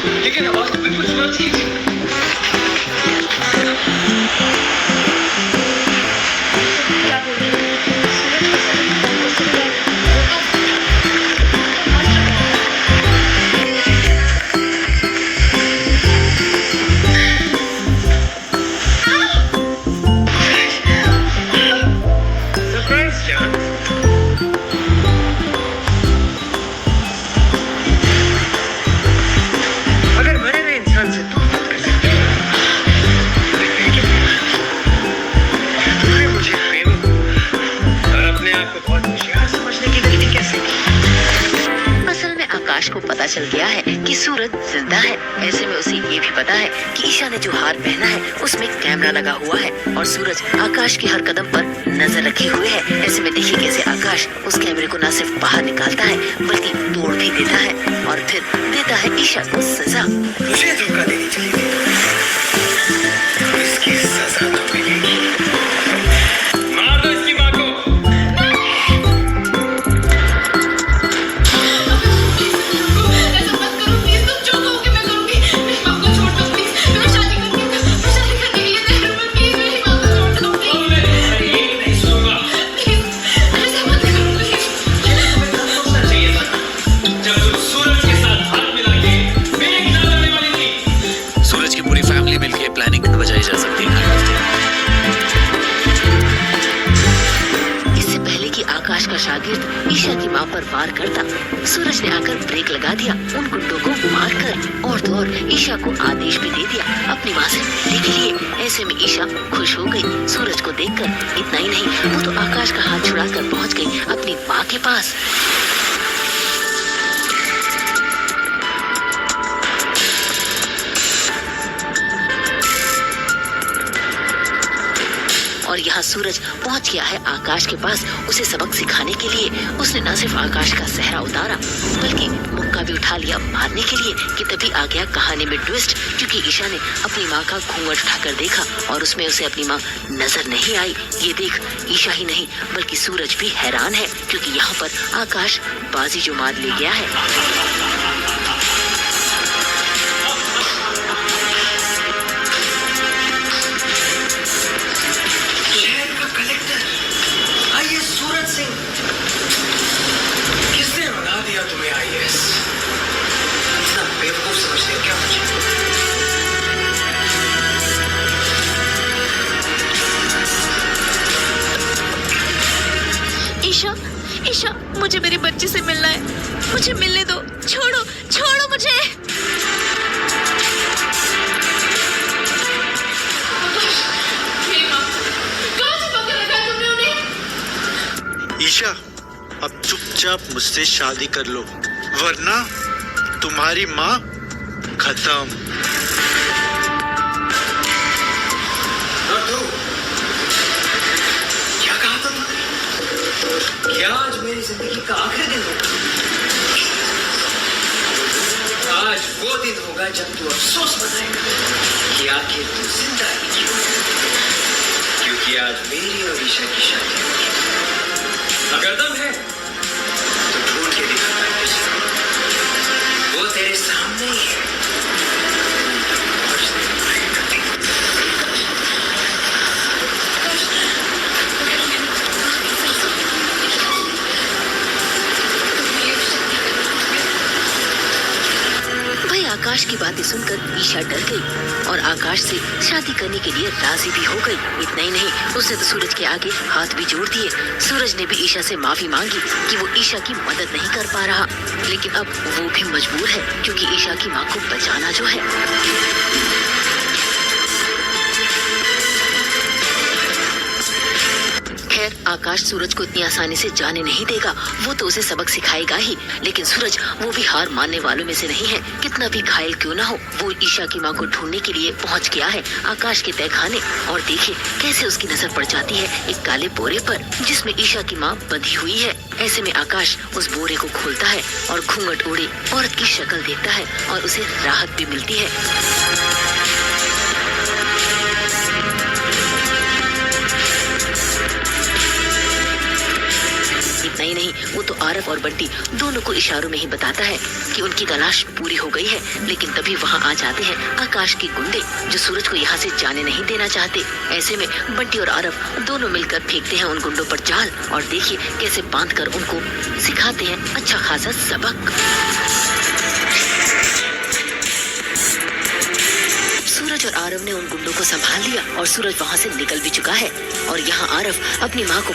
लेकिन आवाज तो बिल्कुल सूरज की थी। क्या बोल रही हो? सूरज का सरप्राइज क्या? अगर मरे हुए इंसान से तुम बात कर सकते हो, लेकिन तुमने मुझे बेवकूफ और अपने आप को बहुत होशियार समझने की गलती कैसे की? असल में आकाश को पता चल गया है कि सूरज जिंदा है। ऐसे में उसे ये भी पता है कि ईशा ने जो हार पहना है उसमें कैमरा लगा हुआ है और सूरज आकाश के हर कदम पर नजर रखे हुए है। ऐसे में देखिए कैसे आकाश उस कैमरे को न सिर्फ बाहर निकालता है बल्कि तोड़ भी देता है और फिर देता है ईशा को सजा। मुझे धोखा देनी चाहिए, इसकी सजा तो मिलेगी। मार दो इसकी माँ को। ऐसा मत करो प्लीज, तुम जो कहोगे मैं करूंगी। मेरी माँ को छोड़ दो प्लीज, मैं शादी करने के लिए तैयार हूँ। प्लीज मेरी माँ को छोड़ दो प्लीज। मैं ये नहीं सुनूंगा। प्लीज ऐसा मत करो प्लीज। तुम्हें तब सोचना चाहिए था जब तुम सूरज के साथ हाथ मिला के मेरे खिलाफ लड़ने वाली थी। सूरज की पूरी फैमिली मिलकर प्लानिंग बजाई जा सकती है। इससे पहले कि आकाश का शागिर्द ईशा की मां पर वार करता, सूरज ने आकर ब्रेक लगा दिया उन गुंडों को मारकर और तो और ईशा को आदेश भी दे दिया अपनी मां से मिलने के लिए। ऐसे में ईशा खुश हो गई सूरज को देखकर। इतना ही नहीं, वो तो आकाश का हाथ छुड़ाकर पहुंच गई अपनी मां के पास। और यहाँ सूरज पहुंच गया है आकाश के पास उसे सबक सिखाने के लिए। उसने न सिर्फ आकाश का सेहरा उतारा बल्कि मुक्का भी उठा लिया मारने के लिए कि तभी आ गया कहानी में ट्विस्ट, क्योंकि ईशा ने अपनी माँ का घूंघट उठाकर देखा और उसमें उसे अपनी माँ नजर नहीं आई। ये देख ईशा ही नहीं बल्कि सूरज भी हैरान है, क्योंकि यहाँ पर आकाश बाजी जो मार ले गया है। शहर का कलेक्टर आईएएस सूरज सिंह, किसने बना दिया तुम्हें आईएएस? इतना बेवकूफ समझते हो क्या मुझे? ईशा, ईशा मुझे मेरे बच्चे से मिलना है, मुझे मिलने दो। छोड़ो छोड़ो मुझे। मेरी माँ, कहाँ से पकड़ रखा है तुमने उन्हें? ईशा, अब चुपचाप मुझसे शादी कर लो, वरना तुम्हारी माँ खत्म। और तू क्या कहा था तुमने? क्या आज मेरी जिंदगी का आखिरी दिन होगा? आज वो दिन होगा जब तू अफसोस मनाएगा कि आखिर तू जिंदा ही क्यों, क्योंकि आज मेरी और ईशा की शादी होगी। अगर दम है तो ढूंढ के दिखाता है मुझे। वो तेरे सामने ही है। भाई आकाश की बातें सुनकर ईशा डर गई और आकाश से शादी करने के लिए राजी भी हो गई। इतना ही नहीं, उसने तो सूरज के आगे हाथ भी जोड़ दिए। सूरज ने भी ईशा से माफी मांगी कि वो ईशा की मदद नहीं कर पा रहा, लेकिन अब वो भी मजबूर है क्योंकि ईशा की माँ को बचाना जो है। खैर आकाश सूरज को इतनी आसानी से जाने नहीं देगा, वो तो उसे सबक सिखाएगा ही। लेकिन सूरज वो भी हार मानने वालों में से नहीं है। कितना भी घायल क्यों ना हो, वो ईशा की माँ को ढूंढने के लिए पहुंच गया है आकाश के तहखाने। और देखिए कैसे उसकी नजर पड़ जाती है एक काले बोरे पर जिसमें ईशा की माँ बंधी हुई है। ऐसे में आकाश उस बोरे को खोलता है और घूंघट ओढ़े औरत की शक्ल देखता है और उसे राहत भी मिलती है। नहीं, वो तो आरव और बंटी दोनों को इशारों में ही बताता है कि उनकी तलाश पूरी हो गई है। लेकिन तभी वहाँ आ जाते हैं आकाश के गुंडे, जो सूरज को यहाँ से जाने नहीं देना चाहते। ऐसे में बंटी और आरव दोनों मिलकर फेंकते हैं उन गुंडों पर जाल, और देखिए कैसे बांधकर उनको सिखाते हैं अच्छा खासा सबक। सूरज और आरव ने उन गुंडों को संभाल लिया और सूरज वहाँ से निकल भी चुका है। और यहाँ आरव अपनी माँ को